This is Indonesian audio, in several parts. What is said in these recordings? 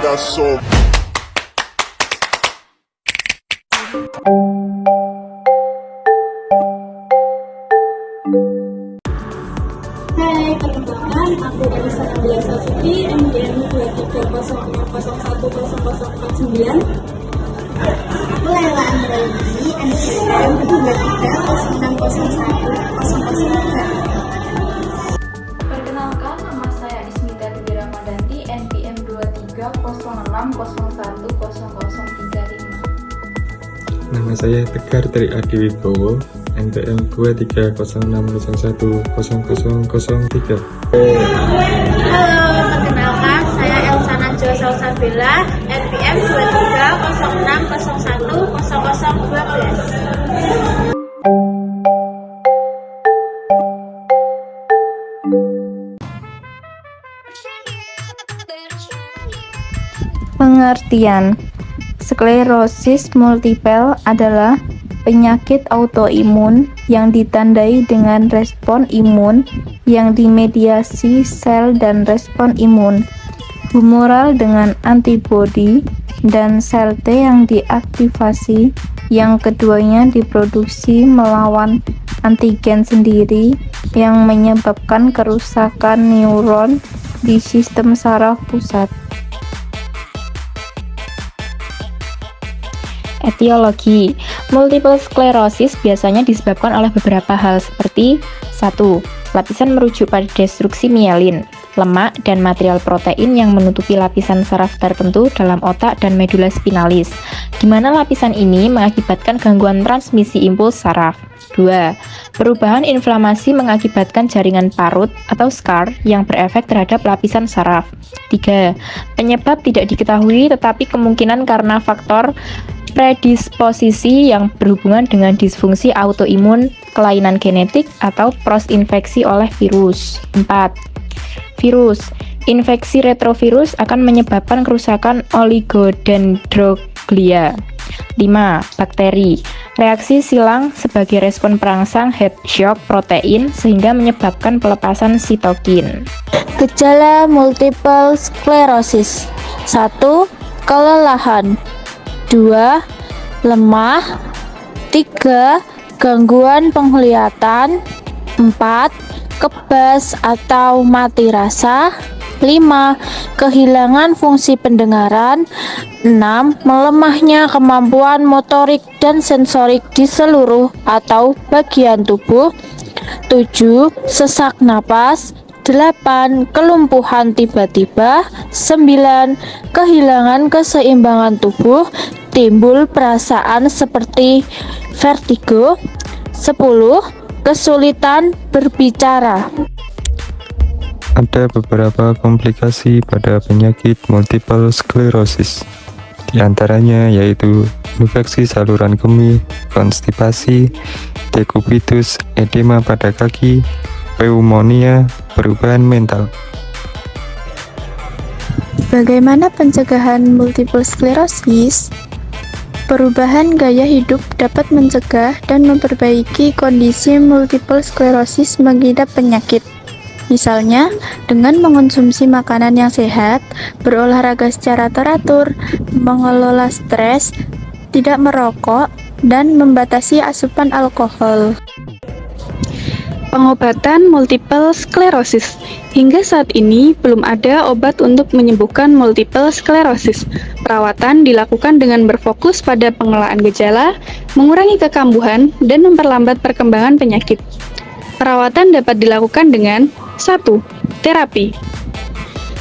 got so. Hai, perkenalkan, aku Elisa Nabila Safitri, NPM 2306010049. Aku Laila Andraini, NPM 2306010003. Perkenalkan, nama saya Ismita Dewi Ramadanti, NPM 2306010035. Nama saya Tegar Tri Adi Wibowo, NPM 2306010003. Halo, perkenalkan saya Elsa Najwa Salsabila, NPM 2306010012. Pengertian: sklerosis multiple adalah penyakit autoimun yang ditandai dengan respon imun yang dimediasi sel dan respon imun humoral dengan antibodi dan sel T yang diaktifasi, yang keduanya diproduksi melawan antigen sendiri yang menyebabkan kerusakan neuron di sistem saraf pusat. Etiologi: multiple sklerosis biasanya disebabkan oleh beberapa hal seperti 1. Lapisan merujuk pada destruksi mielin, lemak, dan material protein yang menutupi lapisan saraf tertentu dalam otak dan medula spinalis, di mana lapisan ini mengakibatkan gangguan transmisi impuls saraf. 2. Perubahan inflamasi mengakibatkan jaringan parut atau scar yang berefek terhadap lapisan saraf. 3. Penyebab tidak diketahui tetapi kemungkinan karena faktor predisposisi yang berhubungan dengan disfungsi autoimun, kelainan genetik, atau cross-infeksi oleh virus. 4. Virus. Infeksi retrovirus akan menyebabkan kerusakan oligodendroglia. 5. Bakteri. Reaksi silang sebagai respon perangsang head shock protein sehingga menyebabkan pelepasan sitokin. Gejala multiple sklerosis: 1. Kelelahan. 2. Lemah. 3. Gangguan penglihatan. 4. Kebas atau mati rasa. 5. Kehilangan fungsi pendengaran. 6. Melemahnya kemampuan motorik dan sensorik di seluruh atau bagian tubuh. 7. Sesak napas. 8. Kelumpuhan tiba-tiba. 9. Kehilangan keseimbangan tubuh, timbul perasaan seperti vertigo. 10. Kesulitan berbicara. Ada beberapa komplikasi pada penyakit multiple sklerosis. Di antaranya yaitu infeksi saluran kemih, konstipasi, dekubitus, edema pada kaki, pneumonia, perubahan mental. Bagaimana pencegahan multiple sklerosis? Perubahan gaya hidup dapat mencegah dan memperbaiki kondisi multiple sklerosis mengidap penyakit. Misalnya, dengan mengonsumsi makanan yang sehat, berolahraga secara teratur, mengelola stres, tidak merokok, dan membatasi asupan alkohol. Pengobatan multiple sklerosis. Hingga saat ini belum ada obat untuk menyembuhkan multiple sklerosis. Perawatan dilakukan dengan berfokus pada pengelolaan gejala, mengurangi kekambuhan, dan memperlambat perkembangan penyakit. Perawatan dapat dilakukan dengan 1. Terapi.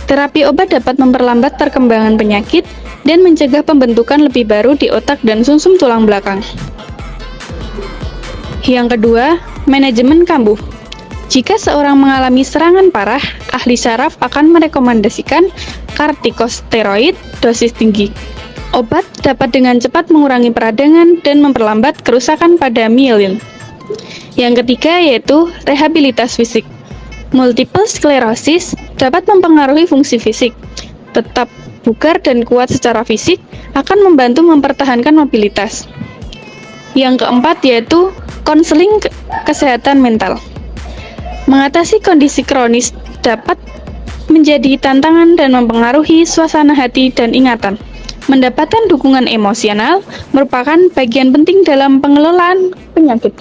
Terapi obat dapat memperlambat perkembangan penyakit dan mencegah pembentukan lebih baru di otak dan sumsum tulang belakang. Yang kedua, manajemen kambuh. Jika seorang mengalami serangan parah, ahli saraf akan merekomendasikan kortikosteroid dosis tinggi. Obat dapat dengan cepat mengurangi peradangan dan memperlambat kerusakan pada mielin. Yang ketiga yaitu rehabilitas fisik. Multiple sklerosis dapat mempengaruhi fungsi fisik. Tetap bugar dan kuat secara fisik akan membantu mempertahankan mobilitas. Yang keempat yaitu konseling kesehatan mental. Mengatasi kondisi kronis dapat menjadi tantangan dan mempengaruhi suasana hati dan ingatan. Mendapatkan dukungan emosional merupakan bagian penting dalam pengelolaan penyakit.